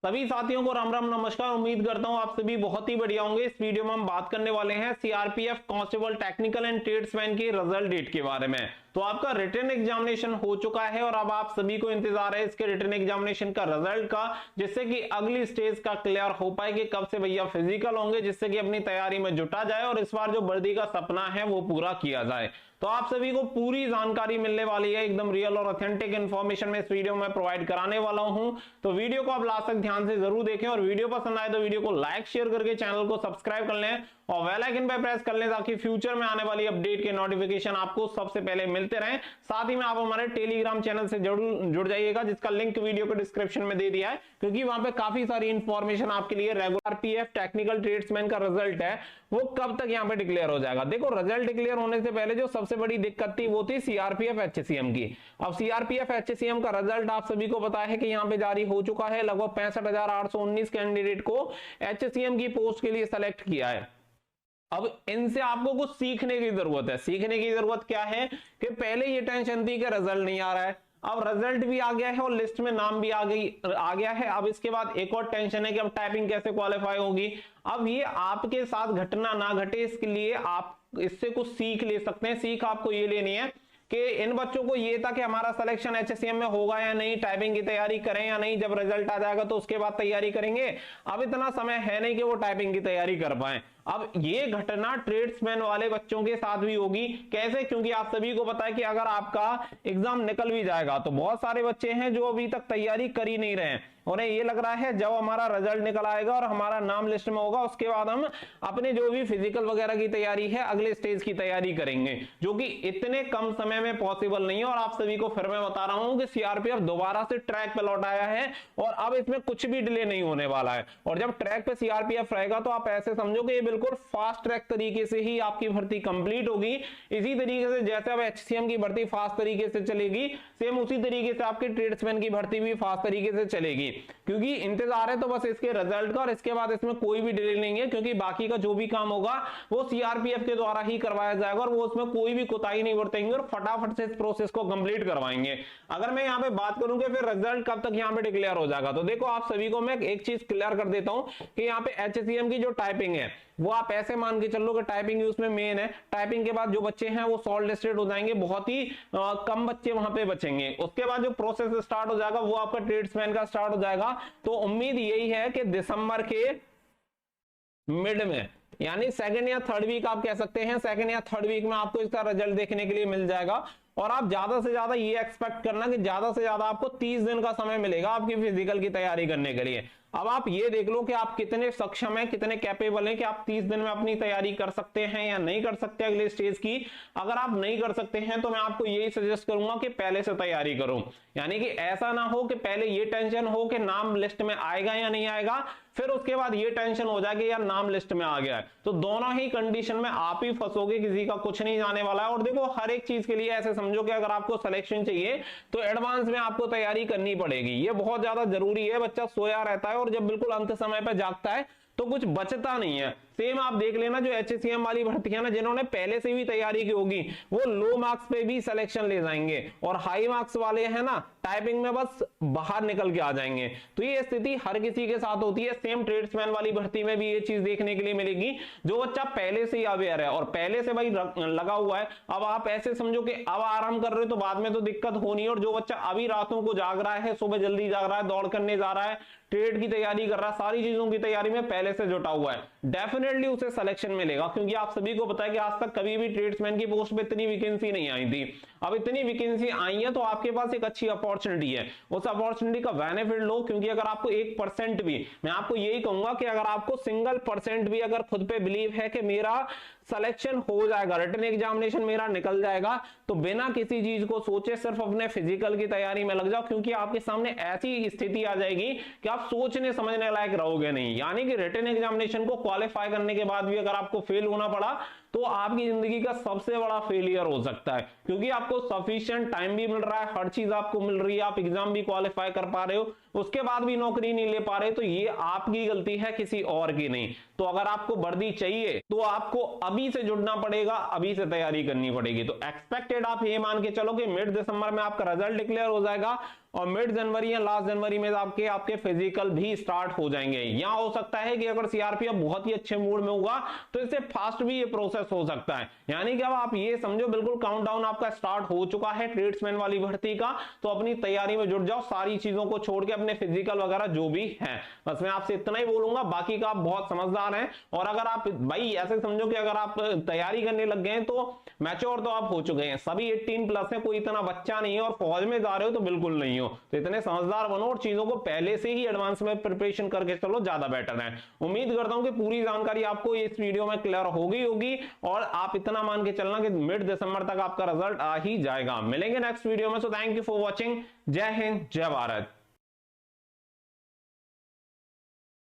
सभी साथियों को राम राम नमस्कार। उम्मीद करता हूं आप सभी बहुत ही बढ़िया होंगे। इस वीडियो में हम बात करने वाले हैं CRPF constable technical and tradesman की रिजल्ट डेट के बारे में। तो आपका रिटन एग्जामिनेशन हो चुका है और अब आप सभी को इंतजार है इसके रिटन एग्जामिनेशन का रिजल्ट का, जिससे कि अगली स्टेज का क्लियर हो पाए कि कब से भैया फिजिकल होंगे, जिससे कि अपनी तैयारी में जुटा जाए और इस बार जो वर्दी का सपना है वो पूरा किया जाए। तो आप सभी को पूरी जानकारी मिलने वाली है, एकदम रियल और ऑथेंटिक इन्फॉर्मेशन में इस वीडियो में प्रोवाइड कराने वाला हूं। तो वीडियो को आप लास्ट तक ध्यान से जरूर देखें और वीडियो पसंद आए तो वीडियो को लाइक शेयर करके चैनल को सब्सक्राइब कर लें और बेल आइकन पर प्रेस कर लें ताकि फ्यूचर में आने वाली अपडेट के नोटिफिकेशन आपको सबसे पहले मिलते रहें। साथ ही में आप हमारे टेलीग्राम चैनल से जरूर जुड़ जाइएगा, जिसका लिंक वीडियो के डिस्क्रिप्शन में दे दिया है, क्योंकि वहां पे काफी सारी इंफॉर्मेशन आपके लिए रेगुलर पीएफ टेक्निकल ट्रेड्समैन का रिजल्ट है वो कब तक यहाँ पे डिक्लेयर हो जाएगा। देखो, रिजल्ट डिक्लेयर होने से पहले जो सबसे बड़ी दिक्कत थी वो थी सीआरपीएफ एचसीएम की। अब सीआरपीएफ एचसीएम का रिजल्ट आप सभी को पता है कि यहाँ पे जारी हो चुका है। लगभग 65,819 कैंडिडेट को एचसीएम की पोस्ट के लिए सेलेक्ट किया है। अब इनसे आपको कुछ सीखने की जरूरत है। सीखने की जरूरत क्या है कि पहले ये टेंशन थी कि रिजल्ट नहीं आ रहा है, अब रिजल्ट भी आ गया है और लिस्ट में नाम भी आ गया है। अब इसके बाद एक और टेंशन है कि अब टाइपिंग कैसे क्वालिफाई होगी। अब ये आपके साथ घटना ना घटे, इसके लिए आप इससे कुछ सीख ले सकते हैं। सीख आपको ये लेनी है कि इन बच्चों को ये था कि हमारा सिलेक्शन एचसीएम में होगा या नहीं, टाइपिंग की तैयारी करें या नहीं, जब रिजल्ट आ जाएगा तो उसके बाद तैयारी करेंगे। अब इतना समय है नहीं कि वो टाइपिंग की तैयारी कर पाए। अब ये घटना ट्रेड्समैन वाले बच्चों के साथ भी होगी। कैसे? क्योंकि आप सभी को पता है कि अगर आपका एग्जाम निकल भी जाएगा तो बहुत सारे बच्चे हैं जो अभी तक तैयारी कर ही नहीं रहे हैं। उन्हें ये लग रहा है जब हमारा रिजल्ट निकल आएगा और हमारा नाम लिस्ट में होगा उसके बाद हम अपने जो भी फिजिकल वगैरह की तैयारी है, अगले स्टेज की तैयारी करेंगे, जो कि इतने कम समय में पॉसिबल नहीं है। और आप सभी को फिर मैं बता रहा हूं कि सीआरपीएफ दोबारा से ट्रैक पे लौट आया है और अब इसमें कुछ भी डिले नहीं होने वाला है। और जब ट्रैक पे सीआरपीएफ रहेगा तो आप ऐसे समझो कि ये बिल्कुल फास्ट ट्रैक तरीके से ही आपकी भर्ती कंप्लीट होगी। इसी तरीके से जैसे अब एचसीएम की भर्ती फास्ट तरीके से चलेगी, सेम उसी तरीके से आपकी ट्रेड्समैन की भर्ती भी फास्ट तरीके से चलेगी। क्योंकि इंतजार है तो बस इसके रिजल्ट का, और इसके बाद इसमें कोई भी डिले नहीं है, क्योंकि बाकी का जो भी काम होगा वो सीआरपीएफ के द्वारा ही करवाया जाएगा और वो उसमें कोई भी कोताही नहीं बरतेंगे और फटाफट से इस प्रोसेस को कंप्लीट करवाएंगे। अगर मैं यहाँ पे बात करूं कि फिर रिजल्ट कब तक यहाँ पे डिक्लेयर हो जाएगा, तो देखो आप सभी को मैं एक चीज क्लियर कर देता हूं कि यहाँ पे एचसीएम की जो टाइपिंग है वो आप ऐसे मान के चलो कि टाइपिंग उसमें मेन है। टाइपिंग के बाद जो बच्चे हैं वो शॉर्ट लिस्टेड हो जाएंगे, बहुत ही कम बच्चे वहां पे बचेंगे। उसके बाद जो प्रोसेस स्टार्ट हो जाएगा वो आपका ट्रेड्समैन का स्टार्ट हो जाएगा। तो उम्मीद यही है कि दिसंबर के मिड में, यानी सेकंड या थर्ड वीक आप कह सकते हैं, सेकंड या थर्ड वीक में आपको इसका रिजल्ट देखने के लिए मिल जाएगा। और आप ज्यादा से ज्यादा ये एक्सपेक्ट करना कि ज्यादा से ज्यादा आपको 30 दिन का समय मिलेगा आपकी फिजिकल की तैयारी करने के लिए। अब आप ये देख लो कि आप कितने सक्षम हैं, कितने कैपेबल हैं कि आप 30 दिन में अपनी तैयारी कर सकते हैं या नहीं कर सकते अगले स्टेज की। अगर आप नहीं कर सकते हैं तो मैं आपको यही सजेस्ट करूंगा कि पहले से तैयारी करो। यानी कि ऐसा ना हो कि पहले ये टेंशन हो कि नाम लिस्ट में आएगा या नहीं आएगा, फिर उसके बाद ये टेंशन हो जाएगी यार नाम लिस्ट में आ गया है। तो दोनों ही कंडीशन में आप ही फंसोगे, किसी का कुछ नहीं जाने वाला है। और देखो, हर एक चीज के लिए ऐसे समझो कि अगर आपको सिलेक्शन चाहिए तो एडवांस में आपको तैयारी करनी पड़ेगी। ये बहुत ज्यादा जरूरी है। बच्चा सोया रहता है और जब बिल्कुल अंत समय पर जागता है तो कुछ बचता नहीं है। सेम आप देख लेना जो एचसीएम वाली भर्ती है ना, जिन्होंने पहले से भी तैयारी की होगी वो लो मार्क्स पे भी सिलेक्शन ले जाएंगे, और हाई मार्क्स वाले हैं ना टाइपिंग में बस बाहर निकल के आ जाएंगे। तो ये स्थिति हर किसी के साथ होती है। सेम ट्रेड्समैन वाली भर्ती में भी ये चीज देखने के लिए मिलेगी। जो बच्चा पहले से ही अवेयर है और पहले से भाई लगा हुआ है, अब आप ऐसे समझो कि अब आराम कर रहे हो तो बाद में तो दिक्कत होनी है। और जो बच्चा अभी रातों को जाग रहा है, सुबह जल्दी जाग रहा है, दौड़ करने जा रहा है, ट्रेड की तैयारी कर रहा है, सारी चीजों की तैयारी में पहले से जुटा हुआ है, डेफिनेटली उसे सिलेक्शन मिलेगा। क्योंकि आप सभी को पता है कि आज तक कभी भी ट्रेड्समैन की पोस्ट पे इतनी वैकेंसी नहीं आई थी। अब इतनी वैकेंसी आई है तो आपके पास एक अच्छी अपॉर्चुनिटी है, उस अपॉर्चुनिटी का बेनिफिट लो। क्योंकि अगर आपको 1% भी, मैं आपको यही कहूंगा कि अगर आपको सिंगल % भी अगर खुद पे बिलीव है कि मेरा सिलेक्शन हो जाएगा, रिटन एग्जामिनेशन मेरा निकल जाएगा, तो बिना किसी चीज को सोचे सिर्फ अपने फिजिकल की तैयारी में लग जाओ। क्योंकि आपके सामने ऐसी स्थिति आ जाएगी कि आप सोचने समझने लायक रहोगे नहीं। यानी कि रिटन एग्जामिनेशन को क्वालिफाई करने के बाद भी अगर आपको फेल होना पड़ा तो आपकी जिंदगी का सबसे बड़ा फेलियर हो सकता है। क्योंकि आपको सफिशिएंट टाइम भी मिल रहा है, हर चीज आपको मिल रही है, आप एग्जाम भी क्वालिफाई कर पा रहे हो, उसके बाद भी नौकरी नहीं ले पा रहे, तो ये आपकी गलती है, किसी और की नहीं। तो अगर आपको वर्दी चाहिए तो आपको अभी से जुड़ना पड़ेगा, अभी से तैयारी करनी पड़ेगी। तो एक्सपेक्टेड आप ये मान के चलो कि मिड दिसंबर में आपका रिजल्ट डिक्लेयर हो जाएगा और मिड जनवरी या लास्ट जनवरी में आपके फिजिकल भी स्टार्ट हो जाएंगे। यहां हो सकता है कि अगर सीआरपीएफ बहुत ही अच्छे मूड में होगा तो इससे फास्ट भी ये प्रोसेस हो सकता है। यानी कि अब आप ये समझो बिल्कुल काउंटडाउन आपका स्टार्ट हो चुका है ट्रेड्समैन वाली भर्ती का। तो अपनी तैयारी में जुट जाओ, सारी चीजों को छोड़ के अपने फिजिकल वगैरह जो भी है। बस मैं आपसे इतना ही बोलूंगा, बाकी का आप बहुत समझदार हैं। और अगर आप भाई ऐसे समझो कि अगर आप तैयारी करने लग गए तो मैच्योर तो आप हो चुके हैं, सभी 18+ है, कोई इतना बच्चा नहीं है और फौज में जा रहे हो तो बिल्कुल नहीं हो। तो इतने समझदार बनो और चीजों को पहले से ही एडवांस में प्रिपरेशन करके चलो, ज्यादा बेटर है। उम्मीद करता हूं कि पूरी जानकारी आपको इस वीडियो में क्लियर होगी और आप इतना मान के चलना कि मिड दिसंबर तक आपका रिजल्ट आ ही जाएगा। मिलेंगे नेक्स्ट वीडियो में। So thank you for watching. जय हिंद, जय भारत।